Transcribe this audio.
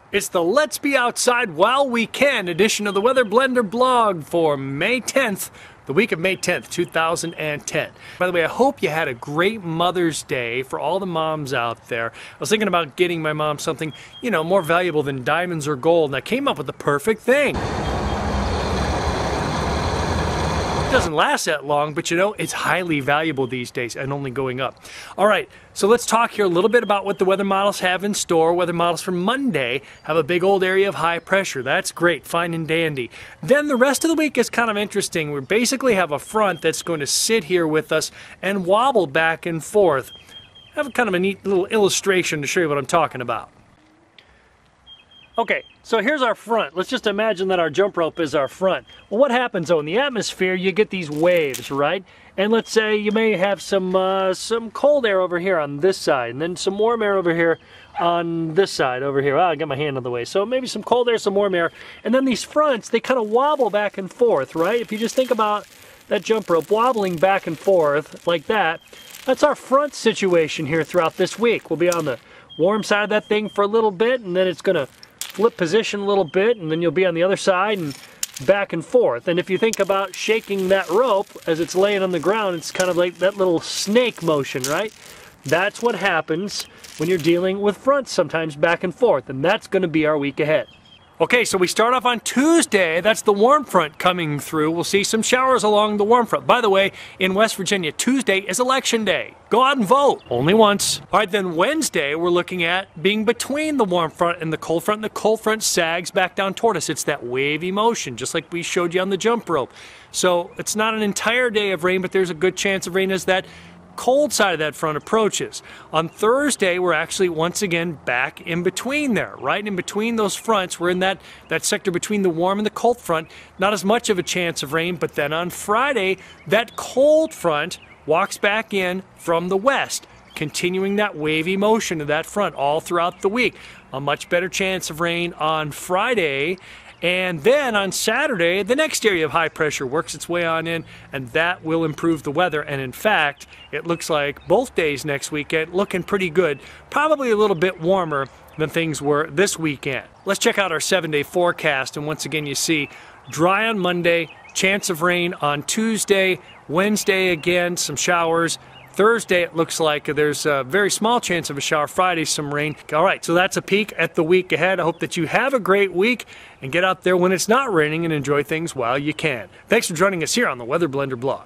It's the Let's Be Outside While We Can edition of the Weather Blender blog for May 10th, the week of May 10th, 2010. By the way, I hope you had a great Mother's Day for all the moms out there. I was thinking about getting my mom something, more valuable than diamonds or gold, and I came up with the perfect thing. It doesn't last that long, but it's highly valuable these days and only going up. All right, so let's talk here a little bit about what the weather models have in store. Weather models for Monday have a big old area of high pressure. That's great, fine and dandy. Then the rest of the week is kind of interesting. We basically have a front that's going to sit here with us and wobble back and forth. I have kind of a neat little illustration to show you what I'm talking about. Okay, so here's our front. Let's just imagine that our jump rope is our front. Well, what happens though in the atmosphere? You get these waves, right? And let's say you may have some cold air over here on this side, and then some warm air over here on this side over here. Well, I got my hand in the way. So maybe some cold air, some warm air, and then these fronts, they kind of wobble back and forth, right? If you just think about that jump rope wobbling back and forth like that, that's our front situation here throughout this week. We'll be on the warm side of that thing for a little bit, and then it's gonna flip position a little bit, and then you'll be on the other side and back and forth. And if you think about shaking that rope as it's laying on the ground, it's kind of like that little snake motion, right? That's what happens when you're dealing with fronts sometimes back and forth, and that's going to be our week ahead. Okay, so we start off on Tuesday. That's the warm front coming through. We'll see some showers along the warm front. By the way, in West Virginia, Tuesday is election day. Go out and vote. Only once. All right, then Wednesday, we're looking at being between the warm front and the cold front. And the cold front sags back down toward us. It's that wavy motion, just like we showed you on the jump rope. So it's not an entire day of rain, but there's a good chance of rain as that cold side of that front approaches. On Thursday, we're actually once again back in between there, right? In between those fronts, we're in that sector between the warm and the cold front. Not as much of a chance of rain, but then on Friday, that cold front walks back in from the west, continuing that wavy motion of that front all throughout the week. A much better chance of rain on Friday. And then on Saturday, the next area of high pressure works its way on in, and that will improve the weather. And in fact, it looks like both days next weekend looking pretty good. Probably a little bit warmer than things were this weekend. Let's check out our 7-day forecast. And once again, you see dry on Monday, chance of rain on Tuesday, Wednesday again, some showers. Thursday, it looks like there's a very small chance of a shower. Friday, some rain. All right, so that's a peek at the week ahead. I hope that you have a great week and get out there when it's not raining and enjoy things while you can. Thanks for joining us here on the Weather Blender blog.